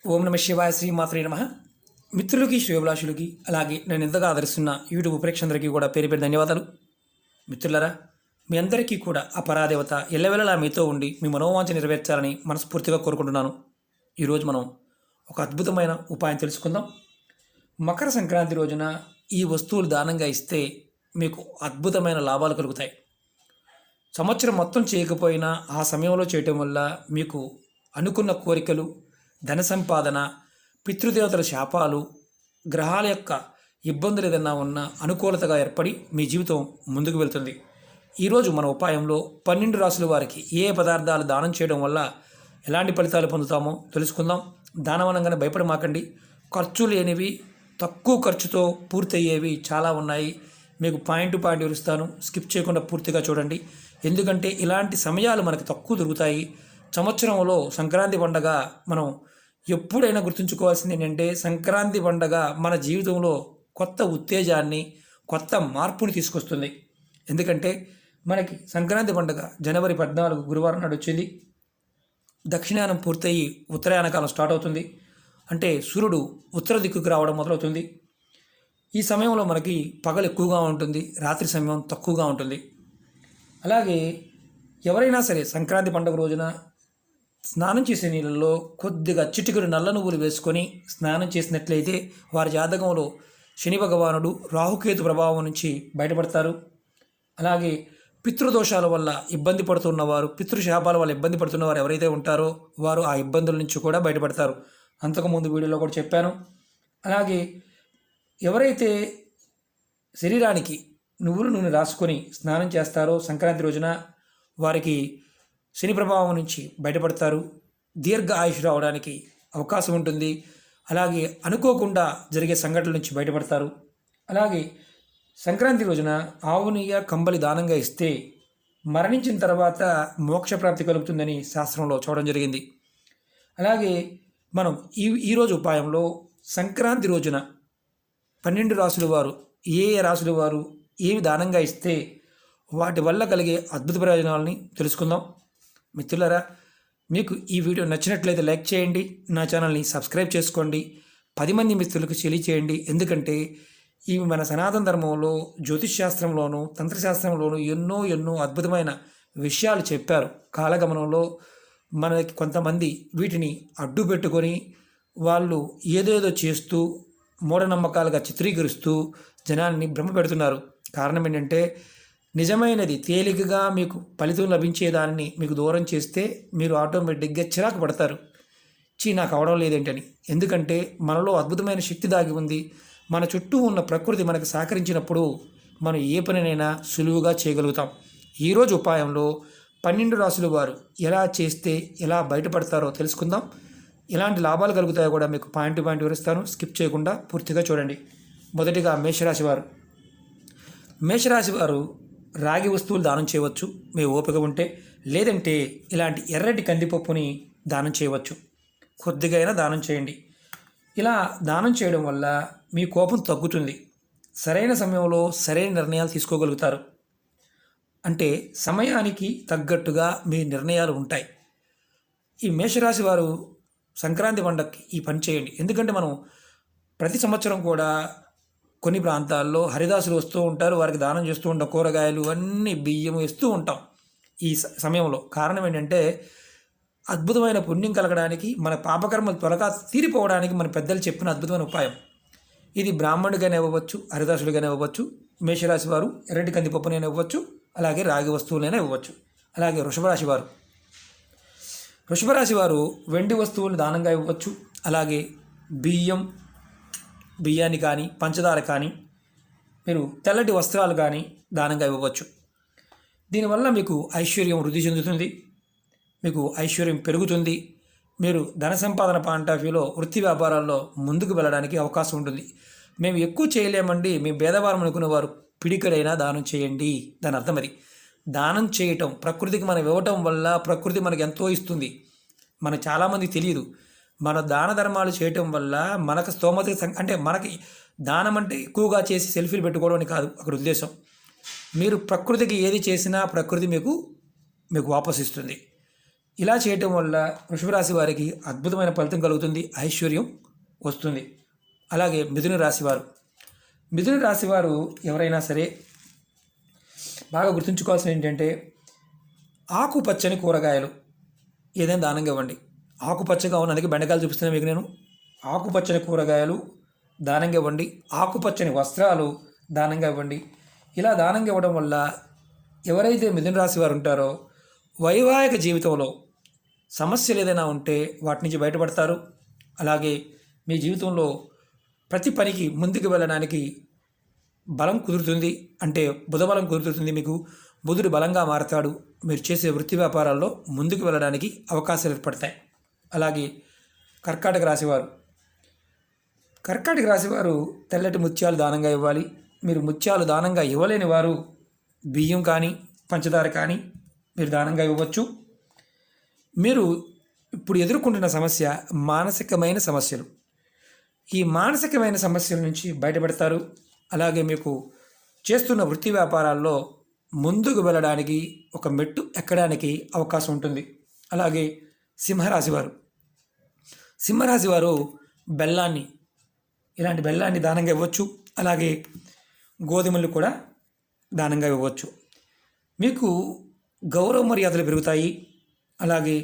ఓం నమ శివాయ శ్రీమాత్రే నమ. మిత్రులకి శ్రేయోభిలాషులకి అలాగే నేను ఎంతగా ఆదరిస్తున్న యూట్యూబ్ ప్రేక్షకులందరికీ కూడా పేరు పేరు ధన్యవాదాలు. మిత్రులారా, మీ అందరికీ కూడా ఆ పరాదేవత ఎల్లవెల్లలా మీతో ఉండి మీ మనోవాంఛ నెరవేర్చాలని మనస్ఫూర్తిగా కోరుకుంటున్నాను. ఈరోజు మనం ఒక అద్భుతమైన ఉపాయం తెలుసుకుందాం. మకర సంక్రాంతి రోజున ఈ వస్తువులు దానంగా ఇస్తే మీకు అద్భుతమైన లాభాలు కలుగుతాయి. సంవత్సరం మొత్తం చేయకపోయినా ఆ సమయంలో చేయటం వల్ల మీకు అనుకున్న కోరికలు, ధన సంపాదన, పితృదేవతల శాపాలు, గ్రహాల యొక్క ఇబ్బందులు ఏదైనా ఉన్నా అనుకూలతగా ఏర్పడి మీ జీవితం ముందుకు వెళ్తుంది. ఈరోజు మన ఉపాయంలో 12 రాసుల వారికి ఏ పదార్థాలు దానం చేయడం వల్ల ఎలాంటి ఫలితాలు పొందుతామో తెలుసుకుందాం. దానం అనగానే భయపడమాకండి. ఖర్చు లేనివి, తక్కువ ఖర్చుతో పూర్తయ్యేవి చాలా ఉన్నాయి. మీకు పాయింట్ వివరిస్తాను. స్కిప్ చేయకుండా పూర్తిగా చూడండి. ఎందుకంటే ఇలాంటి సమయాలు మనకు తక్కువ దొరుకుతాయి. సంవత్సరంలో సంక్రాంతి పండగ మనం ఎప్పుడైనా గుర్తుంచుకోవాల్సింది ఏంటంటే, సంక్రాంతి పండగ మన జీవితంలో కొత్త ఉత్తేజాన్ని, కొత్త మార్పుని తీసుకొస్తుంది. ఎందుకంటే మనకి సంక్రాంతి పండగ జనవరి 14 గురువారం నాడు వచ్చింది. దక్షిణాయనం పూర్తయి ఉత్తరాయణ కాలం స్టార్ట్ అవుతుంది. అంటే సూర్యుడు ఉత్తర దిక్కుకు రావడం మొదలవుతుంది. ఈ సమయంలో మనకి పగలు ఎక్కువగా ఉంటుంది, రాత్రి సమయం తక్కువగా ఉంటుంది. అలాగే ఎవరైనా సరే సంక్రాంతి పండుగ రోజున స్నానం చేసే నీళ్ళల్లో కొద్దిగా చిటికెడు నల్ల నువ్వులు వేసుకొని స్నానం చేసినట్లయితే వారి జాతకంలో శని భగవానుడు రాహుకేతు ప్రభావం నుంచి బయటపడతారు. అలాగే పితృదోషాల వల్ల ఇబ్బంది పడుతున్నవారు, పితృశాపాల వల్ల ఇబ్బంది పడుతున్నవారు ఎవరైతే ఉంటారో వారు ఆ ఇబ్బందుల నుంచి కూడా బయటపడతారు. అంతకుముందు వీడియోలో కూడా చెప్పాను. అలాగే ఎవరైతే శరీరానికి నువ్వుల నూనె రాసుకొని స్నానం చేస్తారో సంక్రాంతి రోజున వారికి శని ప్రభావం నుంచి బయటపడతారు. దీర్ఘ ఆయుష్ రావడానికి అవకాశం ఉంటుంది. అలాగే అనుకోకుండా జరిగే సంఘటనల నుంచి బయటపడతారు. అలాగే సంక్రాంతి రోజున ఆవు నెయ్యి, కంబలి దానంగా ఇస్తే మరణించిన తర్వాత మోక్షప్రాప్తి కలుగుతుందని శాస్త్రంలో చూడడం జరిగింది. అలాగే మనం ఈరోజు ఉపాయంలో సంక్రాంతి రోజున 12 రాసుల వారు ఏ రాసుల వారు ఏవి దానంగా ఇస్తే వాటి వల్ల కలిగే అద్భుత ప్రయోజనాలని తెలుసుకుందాం. మిత్రులారా, మీకు ఈ వీడియో నచ్చినట్లయితే లైక్ చేయండి, నా ఛానల్ని సబ్స్క్రైబ్ చేసుకోండి, 10 మంది మిత్రులకు తెలియచేయండి. ఎందుకంటే ఇవి మన సనాతన ధర్మంలో, జ్యోతిష్ శాస్త్రంలోనూ, తంత్రశాస్త్రంలోనూ ఎన్నో అద్భుతమైన విషయాలు చెప్పారు. కాలగమనంలో మనకి కొంతమంది వీటిని అడ్డు పెట్టుకొని వాళ్ళు ఏదేదో చేస్తూ మూఢనమ్మకాలుగా చిత్రీకరిస్తూ జనాన్ని భ్రమ పెడుతున్నారు. కారణం ఏంటంటే, నిజమైనది తేలికగా మీకు ఫలితం లభించేదాన్ని మీకు దూరం చేస్తే మీరు ఆటోమేటిక్గా చిరాకు పడతారు. నాకు అవడం లేదేంటని. ఎందుకంటే మనలో అద్భుతమైన శక్తి దాగి ఉంది. మన చుట్టూ ఉన్న ప్రకృతి మనకు సహకరించినప్పుడు మనం ఏ పనినైనా సులువుగా చేయగలుగుతాం. ఈరోజు ఉపాయంలో 12 రాసుల వారు ఎలా చేస్తే ఎలా బయటపడతారో తెలుసుకుందాం. ఎలాంటి లాభాలు కలుగుతాయో కూడా మీకు పాయింట్ వివరిస్తాను. స్కిప్ చేయకుండా పూర్తిగా చూడండి. మొదటిగా మేషరాశి వారు. మేషరాశి వారు రాగి వస్తువులు దానం చేయవచ్చు మీ ఓపిక ఉంటే. లేదంటే ఇలాంటి ఎర్రటి కందిపప్పుని దానం చేయవచ్చు. కొద్దిగా అయినా దానం చేయండి. ఇలా దానం చేయడం వల్ల మీ కోపం తగ్గుతుంది. సరైన సమయంలో సరైన నిర్ణయాలు తీసుకోగలుగుతారు. అంటే సమయానికి తగ్గట్టుగా మీ నిర్ణయాలు ఉంటాయి. ఈ మేషరాశి వారు సంక్రాంతి పండగకి ఈ పని చేయండి. ఎందుకంటే మనం ప్రతి సంవత్సరం కూడా కొన్ని ప్రాంతాల్లో హరిదాసులు వస్తూ ఉంటారు. వారికి దానం చేస్తూ ఉంటాం. కూరగాయలు అన్నీ, బియ్యం ఇస్తూ ఉంటాం ఈ సమయంలో. కారణం ఏంటంటే అద్భుతమైన పుణ్యం కలగడానికి, మన పాపకర్మలు త్వరగా తీరిపోవడానికి మన పెద్దలు చెప్పిన అద్భుతమైన ఉపాయం. ఇది బ్రాహ్మణుడిగానే ఇవ్వవచ్చు, హరిదాసుడిగానే ఇవ్వచ్చు. మేషరాశి వారు ఎర్రటి కందిపప్పునైనా ఇవ్వచ్చు, అలాగే రాగి వస్తువులైనా ఇవ్వచ్చు. అలాగే వృషభరాశి వారు వెండి వస్తువులు దానంగా ఇవ్వచ్చు. అలాగే బియ్యాన్ని కానీ, పంచదార కానీ, మీరు తెల్లటి వస్త్రాలు కానీ దానంగా ఇవ్వవచ్చు. దీనివల్ల మీకు ఐశ్వర్యం వృద్ధి చెందుతుంది, మీకు ఐశ్వర్యం పెరుగుతుంది. మీరు ధన సంపాదన పాయింట్ ఆఫ్ వ్యూలో వృత్తి వ్యాపారాల్లో ముందుకు వెళ్ళడానికి అవకాశం ఉంటుంది. మేము ఎక్కువ చేయలేమండి, మేము భేదవారం అనుకునే వారు పిడికడైనా దానం చేయండి. దాని అర్థం అది. దానం చేయటం, ప్రకృతికి మనం ఇవ్వటం వల్ల ప్రకృతి మనకు ఎంతో ఇస్తుంది. మనకు చాలామందికి తెలియదు. మన దాన ధర్మాలు చేయటం వల్ల మనకు స్తోమత, అంటే మనకి దానం అంటే ఎక్కువగా చేసి సెల్ఫీలు పెట్టుకోవడం అని కాదు అక్కడ ఉద్దేశం. మీరు ప్రకృతికి ఏది చేసినా ప్రకృతి మీకు వాపసు ఇస్తుంది. ఇలా చేయటం వల్ల వృషభ రాశి వారికి అద్భుతమైన ఫలితం కలుగుతుంది, ఐశ్వర్యం వస్తుంది. అలాగే మిథున రాశి వారు, మిథున రాశి వారు ఎవరైనా సరే బాగా గుర్తుంచుకోవాల్సింది ఏంటంటే ఆకుపచ్చని కూరగాయలు ఏదైనా దానంగా ఇవ్వండి. ఆకుపచ్చగా ఉన్న, అందుకే బెండకాయలు చూపిస్తున్నాను మీకు నేను. ఆకుపచ్చని కూరగాయలు దానంగా ఇవ్వండి, ఆకుపచ్చని వస్త్రాలు దానంగా ఇవ్వండి. ఇలా దానంగా ఇవ్వడం వల్ల ఎవరైతే మిథున రాశి వారు ఉంటారో వైవాహిక జీవితంలో సమస్యలు ఏదైనా ఉంటే వాటి నుంచి బయటపడతారు. అలాగే మీ జీవితంలో ప్రతి పనికి ముందుకు వెళ్ళడానికి బలం కుదురుతుంది, అంటే బుధ బలం కుదురుతుంది. మీకు బుధుడు బలంగా మారతాడు. మీరు చేసే వృత్తి వ్యాపారాల్లో ముందుకు వెళ్ళడానికి అవకాశాలు ఏర్పడతాయి. అలాగే కర్కాటక రాశివారు, కర్కాటక రాశివారు తెల్లటి ముత్యాలు దానంగా ఇవ్వాలి. మీరు ముత్యాలు దానంగా ఇవ్వలేని వారు బియ్యం కానీ పంచదార కానీ మీరు దానంగా ఇవ్వవచ్చు. మీరు ఇప్పుడు ఎదుర్కొంటున్న సమస్య మానసికమైన సమస్యలు. ఈ మానసికమైన సమస్యల నుంచి బయటపడతారు. అలాగే మీకు చేస్తున్న వృత్తి వ్యాపారాల్లో ముందుకు వెళ్ళడానికి ఒక మెట్టు ఎక్కడానికి అవకాశం ఉంటుంది. అలాగే సింహరాశి వారు, సింహరాశి వారు బెల్లాన్ని, ఇలాంటి బెల్లాన్ని దానంగా ఇవ్వచ్చు. అలాగే గోధుమలు కూడా దానంగా ఇవ్వచ్చు. మీకు గౌరవ మర్యాదలు పెరుగుతాయి. అలాగే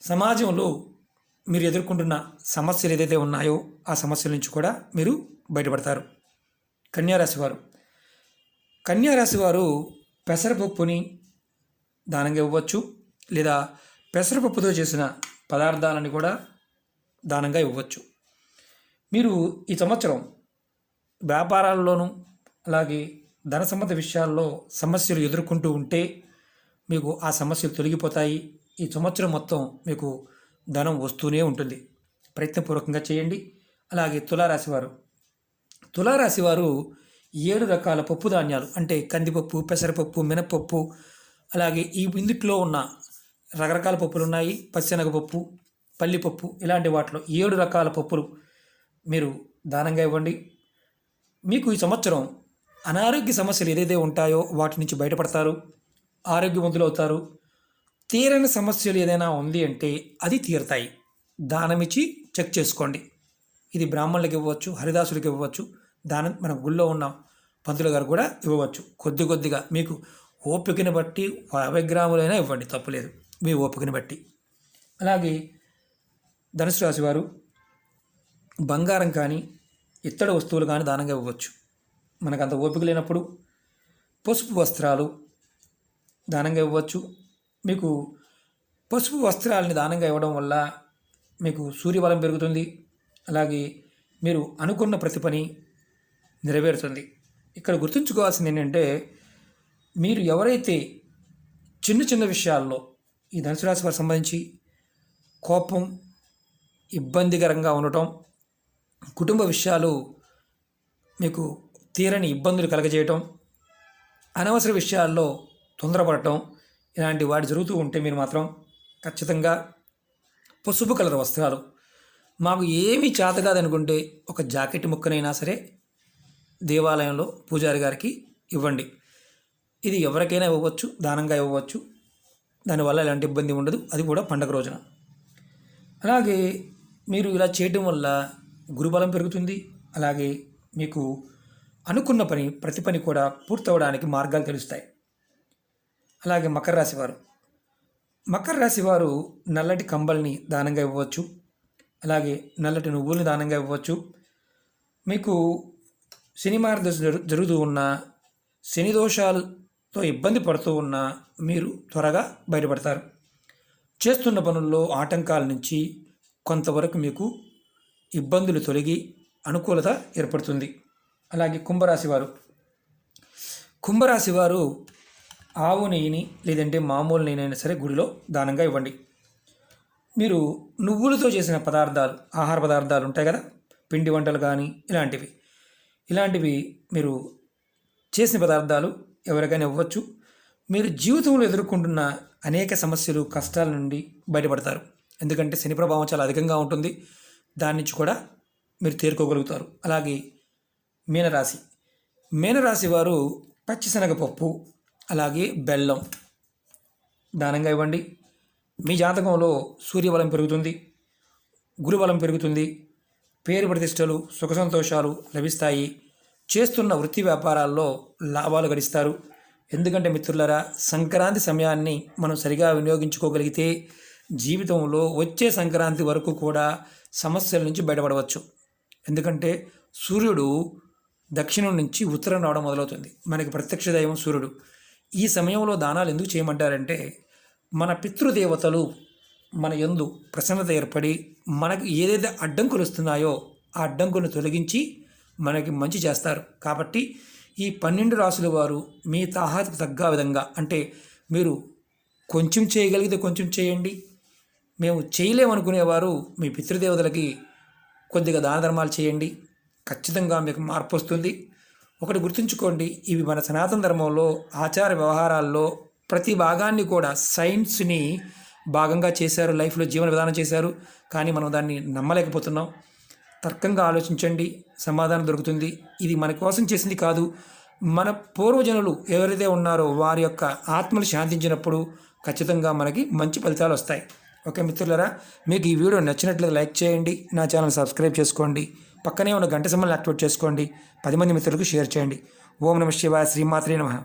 సమాజంలో మీరు ఎదుర్కొంటున్న సమస్యలు ఏదైతే ఉన్నాయో ఆ సమస్యల నుంచి కూడా మీరు బయటపడతారు. కన్యారాశి వారు, కన్యారాశి వారు పెసరపప్పుని దానంగా ఇవ్వచ్చు, లేదా పెసరపప్పుతో చేసిన పదార్థాలను కూడా దానంగా ఇవ్వచ్చు. మీరు ఈ సంవత్సరం వ్యాపారాల్లోనూ అలాగే ధన సంబంధ విషయాల్లో సమస్యలు ఎదుర్కొంటూ ఉంటే మీకు ఆ సమస్యలు తొలగిపోతాయి. ఈ సంవత్సరం మొత్తం మీకు ధనం వస్తూనే ఉంటుంది. ప్రయత్నపూర్వకంగా చేయండి. అలాగే తులారాశివారు, తులారాశివారు 7 రకాల పప్పు ధాన్యాలు, అంటే కందిపప్పు, పెసరపప్పు, మినపప్పు, అలాగే ఈ ఇందుట్లో ఉన్న రకరకాల పప్పులు ఉన్నాయి, పచ్చెనగపప్పు, పల్లిపప్పు, ఇలాంటి వాటిలో 7 రకాల పప్పులు మీరు దానంగా ఇవ్వండి. మీకు ఈ సంవత్సరం అనారోగ్య సమస్యలు ఏదైతే ఉంటాయో వాటి నుంచి బయటపడతారు, ఆరోగ్యవంతులు అవుతారు. తీరని సమస్యలు ఏదైనా ఉంది అంటే అది తీరుతాయి. దానమిచ్చి చెక్ చేసుకోండి. ఇది బ్రాహ్మణులకు ఇవ్వచ్చు, హరిదాసులకు ఇవ్వచ్చు, దానం మన గుళ్ళో ఉన్న పంతులు గారు కూడా ఇవ్వవచ్చు. కొద్ది కొద్దిగా మీకు ఓపికని బట్టి 50 గ్రాములైనా ఇవ్వండి, తప్పులేదు, మీ ఓపికని బట్టి. అలాగే ధనుసు రాశి వారు బంగారం కానీ ఇత్తడి వస్తువులు కానీ దానంగా ఇవ్వచ్చు. మనకు అంత ఓపిక లేనప్పుడు పసుపు వస్త్రాలు దానంగా ఇవ్వచ్చు. మీకు పసుపు వస్త్రాలని దానంగా ఇవ్వడం వల్ల మీకు సూర్యబలం పెరుగుతుంది. అలాగే మీరు అనుకున్న ప్రతి పని నెరవేరుతుంది. ఇక్కడ గుర్తుంచుకోవాల్సింది ఏంటంటే మీరు ఎవరైతే చిన్న చిన్న విషయాల్లో ఈ ధనుసు రాశి వారికి సంబంధించి కోపం, ఇబ్బందికరంగా ఉండటం, కుటుంబ విషయాలు మీకు తీరని ఇబ్బందులు కలగజేయటం, అనవసర విషయాల్లో తొందరపడటం, ఇలాంటి వాటి జరుగుతూ ఉంటే మీరు మాత్రం ఖచ్చితంగా పసుపు కలర్ వస్త్రాలు, మాకు ఏమీ చేత కాదనుకుంటే ఒక జాకెట్ ముక్కనైనా సరే దేవాలయంలో పూజారి గారికి ఇవ్వండి. ఇది ఎవరికైనా ఇవ్వవచ్చు, దానంగా ఇవ్వవచ్చు. దానివల్ల ఎలాంటి ఇబ్బంది ఉండదు, అది కూడా పండగ రోజున. అలాగే మీరు ఇలా చేయడం వల్ల గురుబలం పెరుగుతుంది. అలాగే మీకు అనుకున్న పని, ప్రతి పని కూడా పూర్తవడానికి మార్గాలు తెలుస్తాయి. అలాగే మకర రాశి వారు, మకర రాశి వారు నల్లటి కంబల్ని దానంగా ఇవ్వవచ్చు. అలాగే నల్లటి నువ్వుల్ని దానంగా ఇవ్వచ్చు. మీకు శని మార్గదర్శనం జరుగుతూ ఉన్న, శని దోషాలతో ఇబ్బంది పడుతూ ఉన్న మీరు త్వరగా బయటపడతారు. చేస్తున్న పనుల్లో ఆటంకాల నుంచి కొంతవరకు మీకు ఇబ్బందులు తొలగి అనుకూలత ఏర్పడుతుంది. అలాగే కుంభరాశి వారు, కుంభరాశి వారు ఆవు నెయ్యిని లేదంటే మామూలు నెయ్యినైనా సరే గుడిలో దానంగా ఇవ్వండి. మీరు నువ్వులతో చేసిన పదార్థాలు, ఆహార పదార్థాలు ఉంటాయి కదా, పిండి వంటలు కానీ ఇలాంటివి మీరు చేసిన పదార్థాలు ఎవరికైనా ఇవ్వచ్చు. మీరు జీవితంలో ఎదుర్కొంటున్న అనేక సమస్యలు, కష్టాల నుండి బయటపడతారు. ఎందుకంటే శని ప్రభావం చాలా అధికంగా ఉంటుంది, దాని నుంచి కూడా మీరు తేరుకోగలుగుతారు. అలాగే మీనరాశి, మీనరాశి వారు పచ్చిశనగపప్పు అలాగే బెల్లం దానంగా ఇవ్వండి. మీ జాతకంలో సూర్యబలం పెరుగుతుంది, గురుబలం పెరుగుతుంది, పేరు ప్రతిష్టలు, సుఖ సంతోషాలు లభిస్తాయి. చేస్తున్న వృత్తి వ్యాపారాల్లో లాభాలు గడిస్తారు. ఎందుకంటే మిత్రులారా, సంక్రాంతి సమయాన్ని మనం సరిగా వినియోగించుకోగలిగితే జీవితంలో వచ్చే సంక్రాంతి వరకు కూడా సమస్యల నుంచి బయటపడవచ్చు. ఎందుకంటే సూర్యుడు దక్షిణం నుంచి ఉత్తరం రావడం మొదలవుతుంది. మనకి ప్రత్యక్ష దైవం సూర్యుడు. ఈ సమయంలో దానాలు ఎందుకు చేయమంటారంటే, మన పితృదేవతలు మన యందు ప్రసన్నత ఏర్పడి మనకు ఏదైతే అడ్డంకులు వస్తున్నాయో ఆ అడ్డంకులను తొలగించి మనకి మంచి చేస్తారు. కాబట్టి ఈ 12 రాసుల వారు మీ తాహతకు తగ్గ విధంగా, అంటే మీరు కొంచెం చేయగలిగితే కొంచెం చేయండి, మేము చేయలేమనుకునేవారు మీ పితృదేవతలకి కొద్దిగా దాన ధర్మాలు చేయండి. ఖచ్చితంగా మీకు మార్పు వస్తుంది. ఒకటి గుర్తుంచుకోండి, ఇవి మన సనాతన ధర్మంలో ఆచార వ్యవహారాల్లో ప్రతి భాగాన్ని కూడా సైన్స్ని భాగంగా చేశారు, లైఫ్లో జీవన విధానం చేశారు. కానీ మనం దాన్ని నమ్మలేకపోతున్నాం. తర్కంగా ఆలోచించండి, సమాధానం దొరుకుతుంది. ఇది మన కోసం చేసింది కాదు, మన పూర్వజనులు ఎవరైతే ఉన్నారో వారి యొక్క ఆత్మలు శాంతించినప్పుడు ఖచ్చితంగా మనకి మంచి ఫలితాలు వస్తాయి. ఓకే మిత్రులారా, మీకు ఈ వీడియో నచ్చినట్లయితే లైక్ చేయండి, నా ఛానల్ సబ్స్క్రైబ్ చేసుకోండి, పక్కనే ఉన్న గంట సింబల్ని యాక్టివేట్ చేసుకోండి, 10 మంది మిత్రులకు షేర్ చేయండి. ఓం నమః శివాయ, శ్రీమాత్రే నమః.